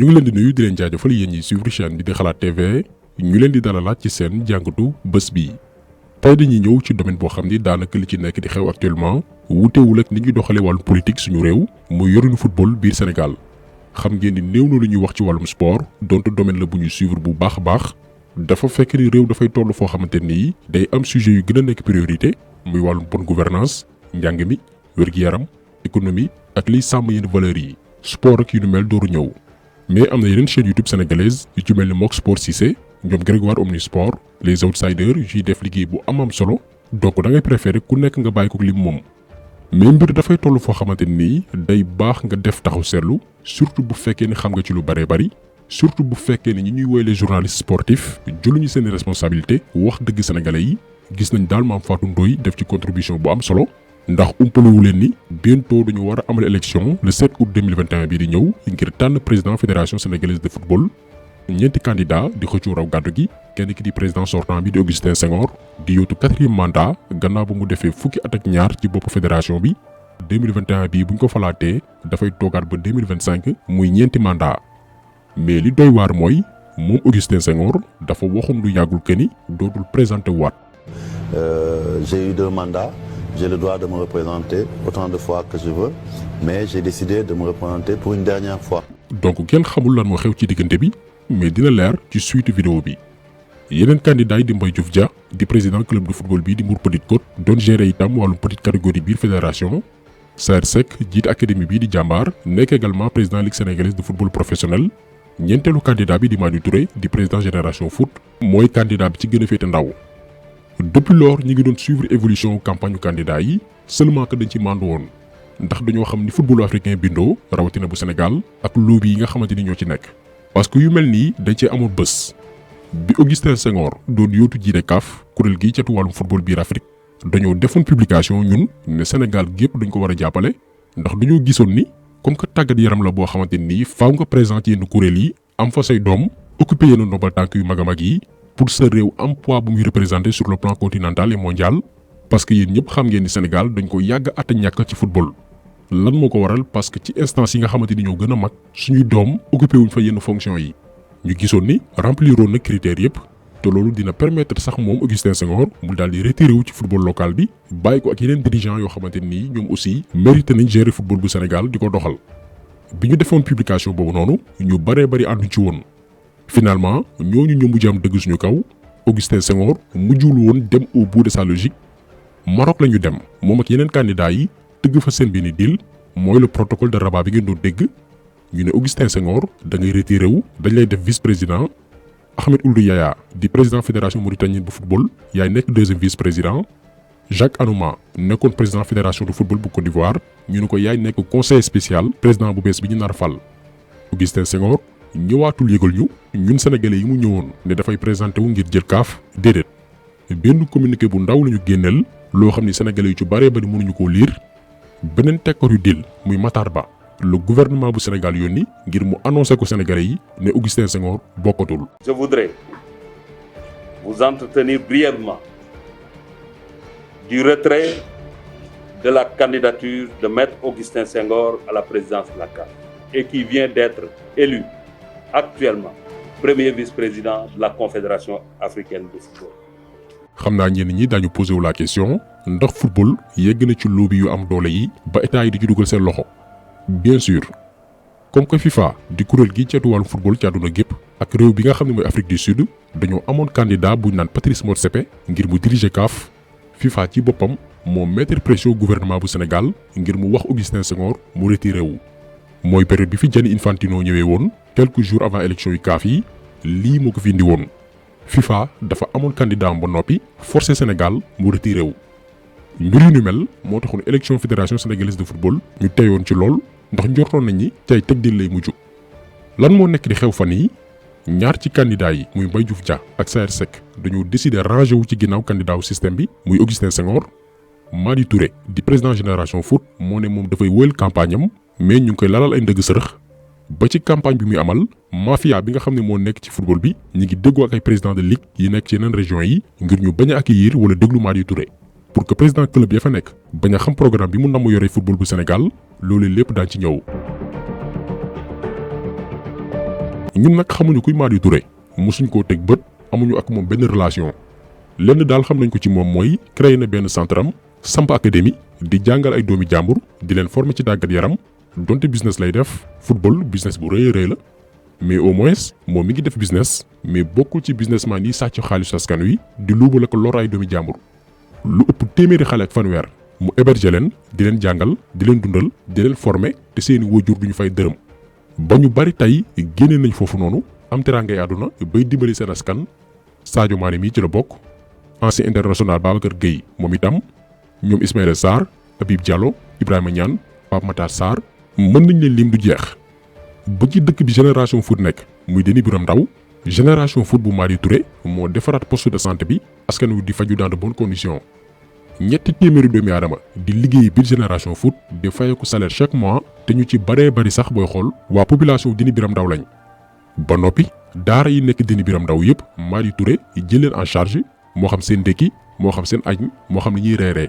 ñu ngi leen di nuyu di leen jaajëfal yéen ñi suivre chaîne bi di xalaat TV ñu leen di dalalaat ci seen jàngatu bés bi. tey dañuy ñëw ci domaine boo xam ni daanaka li ci nekk di xew actuellement wutewul ak ni ñuy doxalee wàllum politique suñu réew muy yorinu football biir Sénégal. xam ngeen ni néew na lu ñuy wax ci wàllum sport donte domaine la bu ñuy suivre bu baax a baax dafa fekk ni réew dafay toll foo xamante nii day am sujet yu gën a nekk priorité muy wàllum bonne gouvernance njàng mi wér-gi-yaram économie ak liy sàmm yenn valeurs yi sport ak yu nu mel dooru ñëw. mais am na yeneen chaîne YouTube sénégalaise yu ci mel ni Mook Sport Cissé ñoom Grégoire Omnisport les outsiders yu ciy def liggéey bu am solo donc da ngay préférer ku nekk nga bàyyi ko lim moom. mais mbir dafay toll foo xamante nii day baax nga def taxaw seetlu surtout bu fekkee ni xam nga ci lu bëree bëri surtout bu fekkee ni ñi ñuy woy les journalistes sportifs jëluñu seen responsabilité wax dëgg sénégalais yi gis nañ daal Mame Fatou Ndoye def ci contribution bu am solo. ndax umpaluwu leen ni bientôt dañu war a amal élection le 7 août 2021 bii di ñëw ngir tànn président fédération sénégalaise de football ñeenti candidat di xëccoo raw gàddu gi kenn ki di président sortant bi di Augustin Senghor di yóotu 4e mandat gannaaw ba mu defee fukki at ak ñaar ci bopp fédération bi 2021 bii buñ ko falaatee dafay toogaat ba 2025 muy ñeenti mandat mais li doy waar mooy moom Augustin Senghor dafa waxoon lu yàggul que ni dootul présenté waat. J'ai eu 2 mandats. J'ai le droit de me représenter autant de fois que je veux, mais j'ai décidé de me représenter pour une dernière fois. donc kenn xamul lan moo xew ci diggante bi mais dina leer ci suite vidéo bi. yeneen candidat yi di Mbaye Diouf Dia di président club de football bi di Mbour Petite Côte doon gérer itam wàllum petite catégorie biir fédération. Saër Seck jiite académie bii di jàmbaar nekk également président ligue sénégalaise de football professionnel. ñeenteelu candidat bi di Madi Touré di président génération foot mooy candidat bi ci gën a féete ndaw. depuis lors ñi ngi doon suivre évolution campagne candidat yi seulement que dañ ci mandu woon ndax dañoo xam ni football africain bindoo rawatina bu Sénégal ak lobby yi nga xamante ni ñoo ci nekk. parce que yu mel nii dañ cee amoon bés bi Augustin Senghor doon yóotu jiite CAF kuréel gi catu wàllum football biir Afrique dañoo defoon publication ñun ne Sénégal gépp dañ ko war a jàppale ndax dañoo gisoon ni comme que tàggat yaram la boo xamante ni faaw nga présent ci yenn kuréel yi am fa say doom occupé yenn ndombal tànk yu mag a mag yi. pour sa réew am poids bu muy représenté sur le plan continental et mondial parce que yéen ñëpp xam ngeen ni Sénégal dañ ko yàgg ata ñàkk ci football. lan moo ko waral parce que ci instance yi nga xamante ni ñoo gën a mag suñuy doom occupé wuñ fa yenn fonction yi ñu gisoon ni rempliroon na critères yëpp te loolu dina permettre sax moom Augustin Senghor mu daal di retiré wu ci football local bi bàyyi ko ak yeneen dirigeants yoo xamante ni ñoom aussi mérité nañ gérer football bu Sénégal di ko doxal. bi ñu defoon publication boobu noonu ñu bëree bëri ànduñ ci woon. finalement ñooñu ñu mujj am dëgg suñu kaw Augustin Senghor mujjul woon dem au bout de sa logique Maroc la ñu dem moom ak yeneen candidats yi tëgg fa seen benn deal mooy le protocole de Rabat bi ngeen doon dégg ñu ne Augustin Senghor da ngay retiré wu dañ lay def vice président Ahmed Ould Yaya di président fédération mauritanienne bu football yaay nekk 2e vice président Jacques Anouma nekkoon président fédération de football bu Côte d'Ivoire ñu ne ko yaay nekk conseiller spécial président bu bees bi ñu nar a fal Augustin Senghor. ñëwaatul yëgal ñu ñun sénégalais yi mu ñëwoon ne dafay présenté wu ngir jël CAF déedéet benn communiqué bu ndaw la ñu génneel loo xam ni sénégalais yu ci bëree bëri mënuñu koo lire beneen tekkoor yu dil muy Matar Ba le gouvernement bu Sénégal yónni ngir mu annoncé ko sénégalais yi ne Augustin Senghor bokkatul. Je voudrais vous entretenir brièvement du retrait de la candidature de Maître Augustin Senghor à la présidence de la CAF et qui vient d'être élu actuellement premier vice-président de la Confédération africaine de football. xam naa ñenn ñi daañu posé wu la question ndax football yegg na ci lobby yu am doole yi ba état yi di ci dugal seen loxo. bien sûr comme que FIFA di kuréel gi ceetu wàllu football ci àdduna gépp ak réew bi nga xam ne mooy Afrique du Sud dañoo amoon candidat buñ naan Patrice Motsepe ngir mu diriger CAF FIFA ci boppam moo mettre pression gouvernement bu Sénégal ngir mu wax Augustin Senghor mu retiré wu. mooy période bi fi Gianni Infantino ñëwee woon quelques jours avant élection yu CAF yi lii moo ko fi indi woon FIFA dafa amoon candidat am ba noppi forcé Sénégal mu retiré wu. mbir yu ni mel moo taxoon élection fédération sénégalaise de football ñu teyoon ci lool ndax njortoon nañ ni cay teg dil lay mujj. lan moo nekk di xew fan yi ñaar ci candidat yi muy Mbaye Diouf Dia ak Saër Seck dañoo décider rangé wu ci ginnaaw candidat wu système bi muy Augustin Senghor. Madi Touré di président génération foot moo ne moom dafay wëyal campagne am mais ñu ngi koy lalal ay ndëgg sërëx ba ci campagne bi muy amal mafia bi nga xam ne moo nekk ci football bi ñu ngi déggoo ak ay président de ligue yi nekk ci yeneen régions yi ngir ñu bañ a accueillir wala déglu Madi Touré pour que président club ya fa nekk bañ a xam programme bi mu namm yore football bu Sénégal loolu lépp daan ci ñëw. ñun nag xamuñu kuy Madi Touré mosuñ koo teg bët amuñu ak moom benn relation lenn daal xam nañ ko ci moom mooy créé na benn centre am samp académie di jàngal ay doomi jàmbur di leen former ci tàggat yaram donte business lay def football business bu rëy a rëy la mais au moins moom mi ngi def business mais bokkul ci businessman yi sàcc xaalisu askan wi di luubal ak lor ay doomi jàmbur lu ëpp téeméeri xale ak fanweer mu héberger leen di leen jàngal di leen dundal di leen former te seeni waajur duñu fay dërëm ba ñu bari tey génne nañ foofu noonu am teraangay àdduna bay dimbali seen askan Sadio Mané mii ci la bokk ancien international Babacar Gueye moom itam ñoom Ismaïla Sarr Habib Diallo Ibrahima Niane Pape Matar Sarr mën nañ leen lim du jeex ba ci dëkk bi génération foot nekk muy Denis Biram Ndaw génération foot bu Madi Touré moo defaraat poste de santé bi askan wi di faju dans de bonnes conditions ñetti téeméeri doomi aadama di liggéey biir génération foot di fayeku salaire chaque mois te ñu ci baree bari sax booy xool waa population Denis Biram Ndaw lañ ba noppi daara yi nekk Denis Biram Ndaw yëpp Madi Touré jël leen en charge moo xam seen ndékki moo xam seen añ moo xam ni ñuy reeree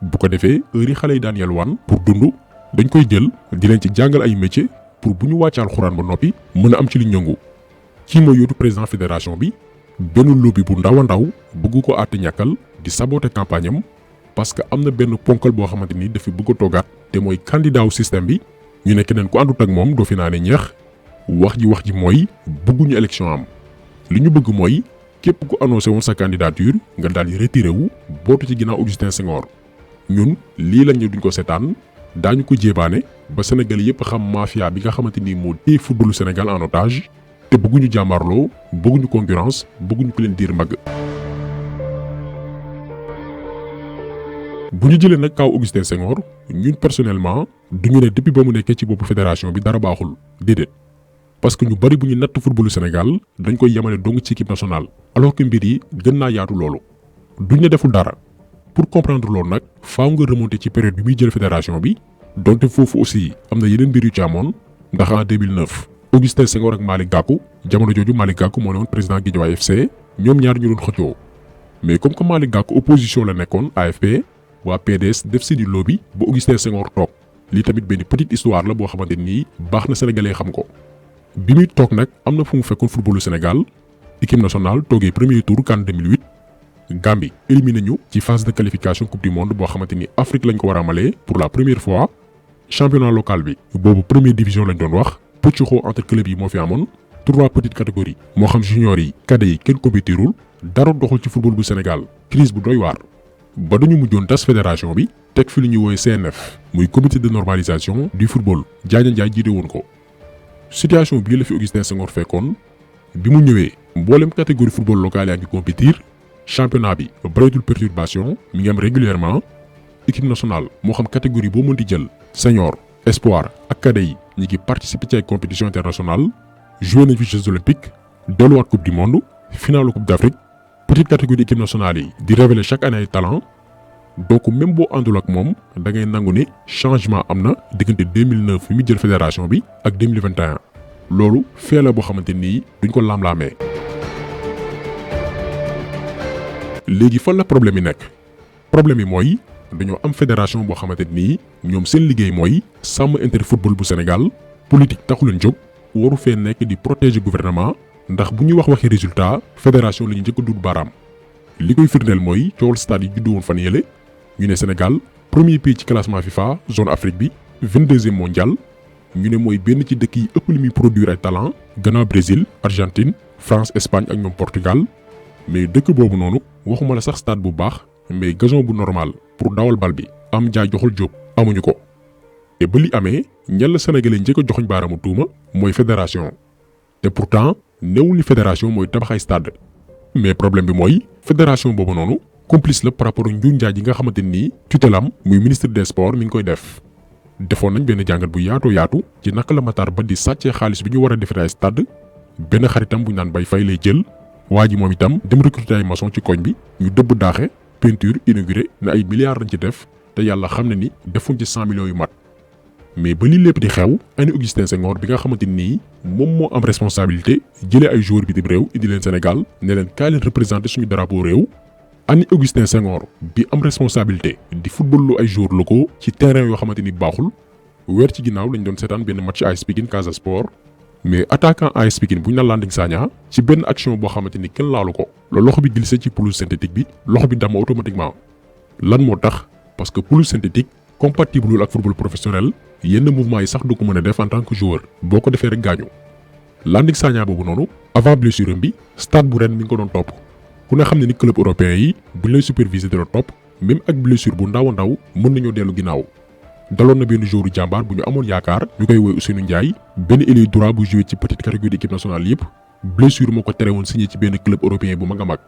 bu ko defee heure yi xale yi daan yalwaan pour dund dañ koy jël di leen ci jàngal ay métier pour bu ñu wàcc alxuraan ba noppi mën a am ci li ñëngu kii mooy yóotu président fédération bi benn lobby bu ndaw a ndaw bëgg ko àtte ñàkkal di saboter campagne am parce que am na benn ponkal boo xamante ni dafa bëgg a toogaat te mooy candidat wu système bi ñu ne keneen ku àndut ak moom doo fi naa ne ñeex wax ji mooy bëgguñu élection am li ñu bëgg mooy képp ku annoncé woon sa candidature nga daal di retiré wu bootu ci ginnaaw Augustin Senghor ñun lii lañ ñu duñ ko seetaan daañu ko jébaane ba Sénégal yépp xam mafia bi nga xamante ni moo téye footballu Sénégal en otage te bëgguñu jàmmarloo bëgguñu concurrence bëgguñu ko leen diir mbagg. bu ñu jëlee nag kaw Augustin Senghor ñun personnellement duñu ne depuis ba mu nekkee ci boppu fédération bi dara baaxul déedéet parce que ñu bari bu ñu natt footballu Sénégal dañ koy yemale dong ci équipe nationale alors que mbir yi gën naa yaatu loolu duñ ne deful dara. pour comprendre loolu nag faaw nga remonter ci période bi muy jël fédération bi donte foofu aussi am na yeneen mbir yu ci amoon ndax en 2009 Augustin Senghor ak Malick Gakou jamono jooju Malick Gakou moo ne woon président Guédiawaye FC ñoom ñaar ñu doon xëccoo mais comme que Malick Gakou opposition la nekkoon AFP waa PDS def seeni lobby ba Augustin Senghor toog lii tamit benn petite histoire la boo xamante nii baax na sénégalais xam ko bi muy toog nag am na fu mu fekkoon footballu Sénégal équipe nationale toogee premier tour CAN 2008. Gambie éliminé ñu ci phase de qualification coupe du monde boo xamante ni Afrique lañ ko war a amalee pour la première fois championnat local bi boobu première division lañ doon wax pëccuxoo entre club yi moo fi amoon 3 petites catégories moo xam junior yi cadets yi kenn compétirul dara doxul ci football bu Sénégal crise bu doy waar ba dañu mujjoon tas fédération bi teg fi lu ñuy woowee CNF muy comité de normalisation du football Diagne Ndiaye jiite woon ko situation bii la fi Augustin Senghor fekkoon bi mu ñëwee mboolem catégorie football local yaa ngi compétir championnat bi bëreetul perturbation mi ngi am régulièrement équipe nationale moo xam catégorie boo mën di jël senior espoir ak cadet yi ñi ngi participer ci ay compétition internationale joué nañ fi Jeux olympiques delluwaat coupe du monde finale coupe d'Afrique petite catégorie équipe nationale yi di révéler chaque année ay talent donc même boo àndul ak moom da ngay nangu ne changement am na diggante 2009 bi mu jël fédération bi ak 2021 loolu fee la boo xamante nii duñ ko laam-laamee. léegi fan la problème yi nekk problème yi mooy dañoo am fédération boo xamante nii ñoom seen liggéey mooy sàmm intérêt football bu Sénégal politique taxu leen jóg waru fee nekk di protéger gouvernement ndax bu ñuy waxi résultat fédération la ñu njëkk a dut baaraam li koy firndeel mooy coowal stade yi juddu woon fan yële ñu ne Sénégal premier pays ci classement FIFA zone Afrique bi 22e mondial ñu ne mooy benn ci dëkk yi ëpp li muy produire ay talent gannaaw Brésil Argentine France Espagne ak ñoom Portugal mais dëkk boobu noonu waxuma la sax stade bu baax mais gazon bu normal pour dawal bal bi am jaay joxul jóob amuñu ko te ba li amee ñel la sénégalais njëkk a joxuñ baaraamu tuuma mooy fédération te pourtant newul ni fédération mooy tabax ay stade mais problème bi mooy fédération boobu noonu complice la par rapport ak njuuj njaaj yi nga xamante ni tutelam muy ministre des sports mi ngi koy def defoon nañ benn jàngat bu yaatu ci naka la Matar Ba di sàccee xaalis bi ñu war a defee ay stade benn xaritam bu ñu naan Bay Fay lay jël waa ji moom itam dem recruter ay maçon ci koñ bi ñu dëbb daaxe peinture inauguré ne ay milliards lañ ci def te yàlla xam ne ni defuñ ci 100 millions yu mat mais ba li lépp di xew ani Augustin Senghor bi nga xamante nii moom moo am responsabilité jëlee ay joueurs bitim réew indi leen Sénégal ne leen kaay leen représenter suñu drapeau réew ani Augustin Senghor bi am responsabilité di football lu ay joueurs locaux ci terrain yoo xamante ni baaxul weer ci ginnaaw lañ doon seetaan benn match AS Pikine Casa Sport mais attaquant AS Pikine bu ñu naan Landing Sagna ci benn action boo xamante ni kenn laalu ko la loxo bi glissé ci pelouse synthétique bi loxo bi damm automatiquement lan moo tax parce que pelouse synthétique compatible ak football professionnel yenn mouvement yi sax du ko mën a def en tant que joueur boo ko defee rek gaañu. Landing Sagna boobu noonu avant blessure bi stade bu ren mi ngi ko doon topp ku ne xam ne ni club européen yi buñ lay superviser di la topp même ak blessure bu ndaw a ndaw mën nañoo dellu ginnaaw. daloon na benn joueur jàmbaar bu ñu amoon yaakaar ñu koy woy Ousseynou Ndiaye benn ailier droit bu joué ci petite catégorie équipe nationale yëpp blessure moo ko tere woon signé ci benn club européen bu mag a mag.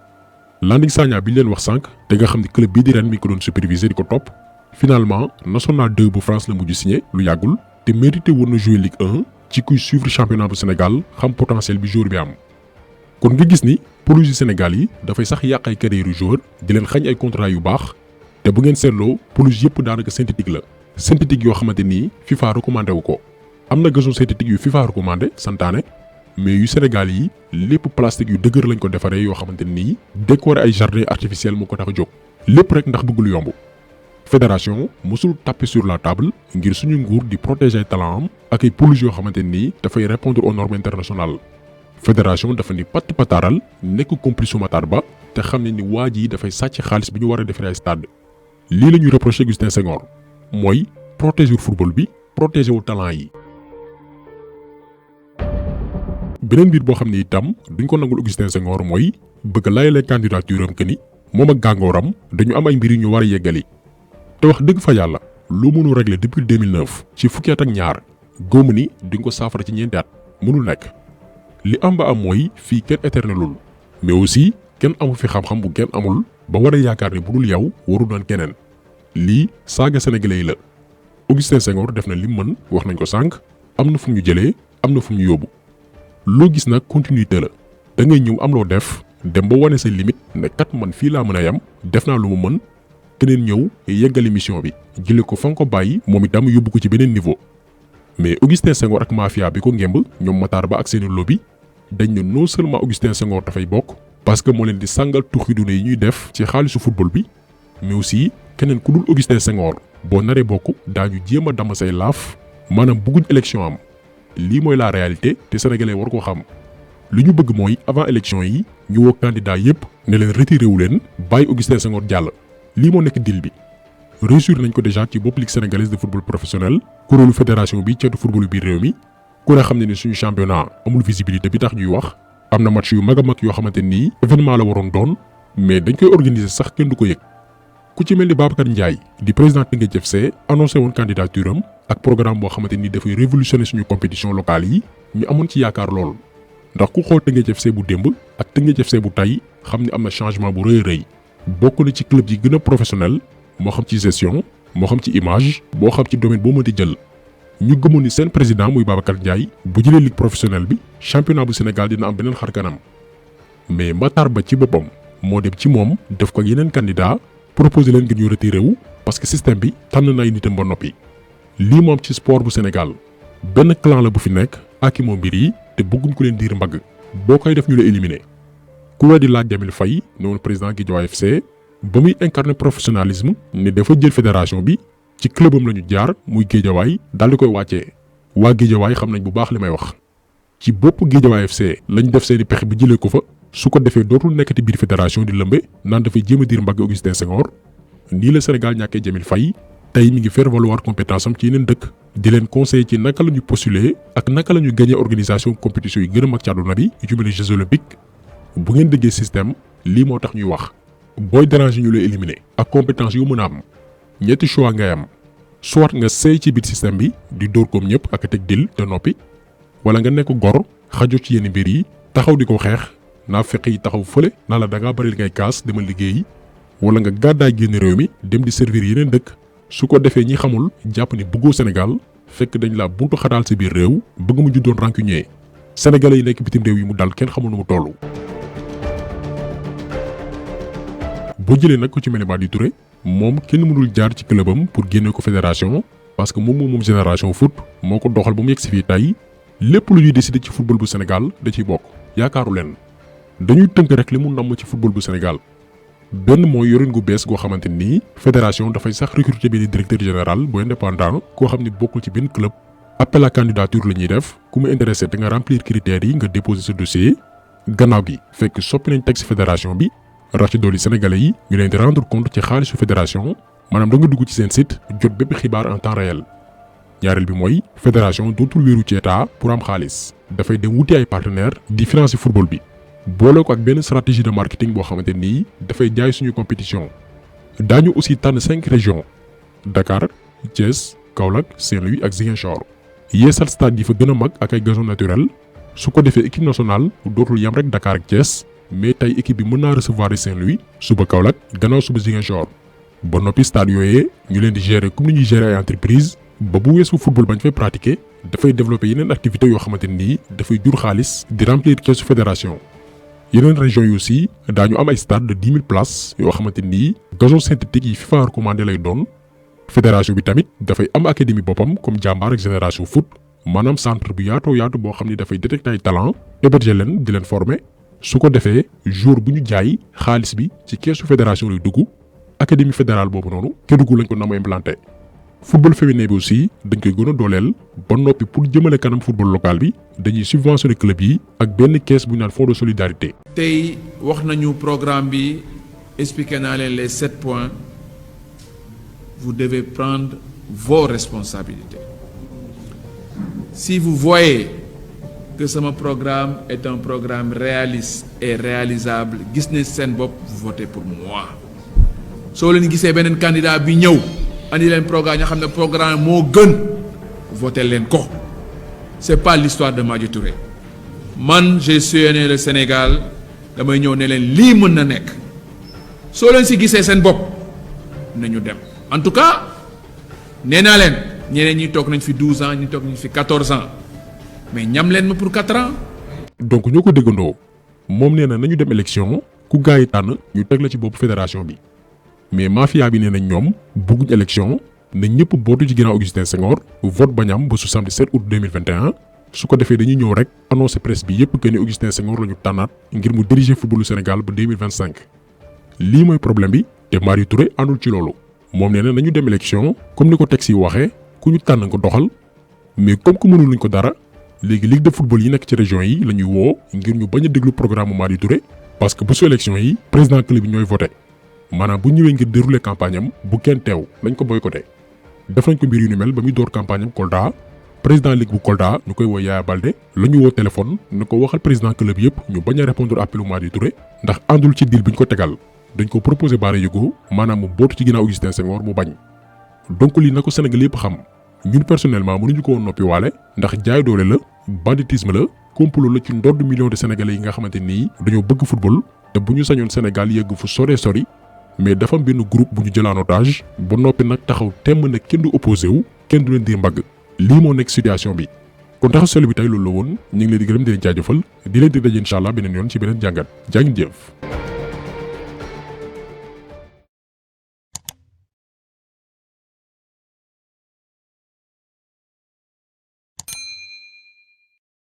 Landing Sagna bi ñu leen wax sànq te nga xam ne club bii di ren mi ko doon superviser di ko topp finalement national 2 bu France la mujj signé lu yàggul te mérité woon na jouer Ligue 1 ci kuy suivre championnat bu Sénégal xam potentiel bi joueur bi am. kon nga gis ni pelouse yu Sénégal yi dafay sax yàq ay carrière yu joueur di leen xañ ay contrat yu baax te bu ngeen seetloo pelouse yëpp daanaka synthétique la. synthétique yoo xamante ni FIFA recommandé wu ko am na gazon synthétique yu FIFA recommandé santaane mais yu Sénégal yi lépp plastique yu dëgër lañ ko defaree yoo xamante ni décorer ay jardin artificiel moo ko tax a jóg lépp rek ndax bëgg lu yomb. fédération mosul taper sur la table ngir suñu nguur di protéger talent am ak ay pelouse yoo xamante ni dafay répondre aux normes internationales. fédération dafa ni patt pataaral nekk complice Matar Ba te xam ne ni waa ji dafay sàcc xaalis bi ñu war a defaree ay stade lii la ñuy reproché Augustin Senghor. mooy protéger football bi protéger wu talent yi. beneen mbir boo xam ne itam duñ ko nangul Augustin Senghor mooy bëgg layalee candidature am que ni moom ak gàngooram dañu am ay mbir yu ñu war a yeggali. te wax dëgg fa yàlla loo mënu régler depuis 2009 ci fukki at ak ñaar góomu ni duñ ko saafara ci ñeenti at mënul nekk. li am ba am mooy fii kenn éternelul mais aussi kenn amu fi xam-xam bu kenn amul ba war a yaakaar ne bu dul yow waru doon keneen. lii saaga sénégalais yi la Augustin Senghor def na lim mën wax nañ ko sànq am na fu ñu jëlee am na fu ñu yóbbu loo gis nag continuité la da ngay ñëw am loo def dem ba wane say limite ne kat man fii laa mën a yem def naa lu mu mën keneen ñëw yeggali mission bi jëlee ko fa nga ko bàyyi moom itam yóbbu ko ci beneen niveau. mais Augustin Senghor ak mafia bi ko ngemb ñoom Matar Ba ak seeni lobby dañ ne non seulement Augustin Senghor dafay bokk parce que moo leen di sàngal tuxi dune yi ñuy def ci xaalisu football bi mais aussi. keneen ku dul Augustin Senghor boo naree bokk daañu jéem a damm say laaf maanaam bëgguñ élection am lii mooy la réalité te sénégalais war koo xam li ñu bëgg mooy avant élection yi ñu woo candidat yépp ne leen retiré wu leen bàyyi Augustin Senghor jàll lii moo nekk deal bi. réussir nañ ko déjà ci bopp ligue sénégalaise de football professionnel kuréelu fédération bi ceetu football biir réew mi ku ne xam ne ni suñu championnat amul visibilité bi tax ñuy wax am na match yu mag a mag yoo xamante nii événement la waroon doon mais dañ koy organiser sax kenn du ko yëg. ku ci mel ni Babacar Ndiaye di président Teungueth FC annoncé woon candidature am ak programme boo xamante ni dafay révolutionner suñu compétition locale yi ñu amoon ci yaakaar lool ndax ku xool Teungueth FC bu démb ak Teungueth FC bu tey xam ne am na changement bu rëy rëy bokk na ci club yi gën a professionnel moo xam ci gestion moo xam ci image moo xam ci domaine boo mënti jël ñu gëmoon ni seen président muy Babacar Ndiaye bu jëlee ligue professionnelle bi championnat bu Sénégal dina am beneen xar kanam mais Matar Ba ci boppam moo dem ci moom def ko yeneen candidat proposé leen ngir ñu retiré wu parce que système bi tànn na ay nitam ba noppi lii moom ci sport bu Sénégal benn clan la bu fi nekk ak i moo mbir yi te bëgguñ ko leen diir mbagg boo koy def ñu la éliminer ku weddi laaj Jamil Faye ne woon président Guédiawaye FC ba muy incarner professionnalisme ne dafa jël fédération bi ci clubam la ñu jaar muy Guédiawaye daal di koy wàccee waa Guédiawaye xam nañ bu baax li may wax ci bopp Guédiawaye FC lañ def seeni pexe bi jëlee ko fa su ko defee dootul nekkati biir fédération di lëmbe naan dafay jéem a diir mbagg Augustin Senghor nii la Sénégal ñàkkee Jamil Faye tey mi ngi faire valoir compétence am ci yeneen dëkk di leen conseiller ci naka la ñu postuler ak naka la ñu gagner organisation compétition yi gën a mag ci àdduna bi yu ci mel ni Jeux olympiques bu ngeen déggee système lii moo tax ñuy wax booy déranger ñu lay éliminer ak compétence yu mën a am ñetti choix ngay am soit nga seey ci biir système bi di dóor koom ñëpp ak a teg dil te noppi wala nga nekk gor xajo ci yenn mbir yi taxaw di ko xeex naa fekk yi taxaw fële naa la da ngaa bari li ngay kaas demal liggéeyi wala nga gàddaay génn réew mi dem di servir yeneen dëkk su ko defee ñi xamul jàpp ni bëggoo Sénégal fekk dañ la buntu xataal sa biir réew bëgg mu juddoon rancunier sénégalais yi nekk bitim réew yi mu dal kenn xamul nu mu toll. boo jëlee nag ko ci mel ni Madi Touré moom kenn mënul jaar ci clubam pour génne ko fédération parce que moom génération foot moo ko doxal ba mu yegg si fii tey lépp lu ñuy décider ci football bu Sénégal da ciy bokk yaakaaru leen dañuy tënk rek li mu namm ci football bu Sénégal. benn mooy yorin gu bees goo xamante ni fédération dafay sax recruter benn directeur général bu indépendant koo xam ni bokkul ci benn club appel à candidature la ñuy def ku mu intéressé te nga remplir critères yi nga déposer sa dossier gannaaw gi fekk soppi nañ texte fédération bi rax ci dolli sénégalais yi ñu leen di rendre compte ci xaalisu fédération maanaam da nga dugg ci seen site jot bépp xibaar en temps réel. ñaareel bi mooy fédération dootul wéeru ci état pour am xaalis dafay dem wuti ay partenaires di financer football bi boole ko ak benn stratégie de marketing boo xamante nii dafay jaay suñu compétition. daañu aussi tànn 5 régions Dakar Thiès Kaolack Saint-Louis ak Ziguinchor yeesal stade yi fa gën a mag ak ay gazon naturel su ko defee équipe nationale dootul yam rek Dakar ak Thiès mais tey équipe bi mën naa recevoir Saint-Louis suba Kaolack gannaaw suba Ziguinchor ba noppi stade yooyee ñu leen di gérer comme ni ñuy gérer ay entreprise ba bu weesu football bañ fay pratiquer dafay développer yeneen activités yoo xamante nii dafay jur xaalis di remplir keesu fédération. yeneen régions yi aussi daañu am ay stade de 10 000 places yoo xamante nii gazon synthétique yi FIFA recommandé lay doon. fédération bi tamit dafay am académie boppam comme jàmbaar ak génération foot maanaam centre bu yaatoo yaatu boo xam ni dafay détecter ay talent héberger leen di leen former su ko defee jour bu ñu jaay xaalis bi ci keesu fédération lay dugg académie fédérale boobu noonu Kédougou lañ ko namm implanté. football féminin bi aussi dañ koy gën a dooleel ba noppi pour jëmale kanam football local bi dañuy subventionné club yi ak benn caisse bu ñu naan fonds de solidarité. tey wax nañu programme bi expliqué naa leen les 7 points vous devez prendre vos responsabilités. Si vous voyez que ce programme est un programme réaliste et réalisable gis ne seen bopp vous votez pour moi. soo leen gisee beneen candidat bi ñëw andi leen programme ñoo xam ne programme moo gën voté leen ko. c'est pas l'histoire de Madi Touré man j'ai sillonné le Sénégal damay ñëw ne leen lii mën na nekk soo leen si gisee seen bopp nañu dem en tout cas nee naa leen ñeneen ñi toog nañ fi 12 ans ñi toog nañ fi 14 ans mais ñam leen ma pour 4 ans. donc ñoo ko déggandoo moom nee na nañu dem élection ku gaa yi tànn ñu teg la ci bopp fédération bi mais mafia bi nee nañ ñoom bëgguñ élection na ñëpp bootu ci ginnaaw Augustin Senghor vote bañ am ba su samedi 7 août 2021 su ko defee dañuy ñëw rek annoncé presse bi yépp que ni Augustin Senghor la ñu tànnaat ngir mu diriger footballu Sénégal ba 2025. lii mooy problème bi te Madi Touré àndul ci loolu moom nee na nañu dem élection comme ni ko texte yi waxee ku ñu tànn nga doxal mais comme que mënul luñ ko dara léegi ligue de football yi nekk ci région yi la ñuy woo ngir ñu bañ a déglu programme Madi Touré parce que bu su élection yi président club yi ñooy voté maanaam bu ñëwee ngir dérouler campagne am bu kenn teew nañ ko boycotté. def nañ ko mbir yu ni mel ba muy door campagne am Kolda président ligue bu Kolda ñu koy woo Yaya Baldé la ñu woo téléphone ne ko waxal président club yëpp ñu bañ a répondre appelu Madi Touré ndax àndul ci deal bi ñu ko tegal dañ ko proposé Bara Yego maanaam mu bootu ci ginnaaw Augustin Senghor mu bañ. donc lii na ko Sénégal yëpp xam ñun personnellement mënuñu ko woon noppi waale ndax jaay doole la banditisme la complot la ci ndodd millions de sénégalais yi nga xamante nii dañoo bëgg football te bu ñu sañoon Sénégal yegg fu sori mais dafa am benn groupe bu ñu jël en otage ba noppi nag taxaw temm ne kenn du opposé wu kenn du leen di mbagg lii moo nekk situation bi. kon taxaw solo bi tey loolu la woon ñu ngi leen di gërëm di leen jaajëfal di leen di daje incha allah beneen yoon ci beneen jàngat jaa ngeen jëf.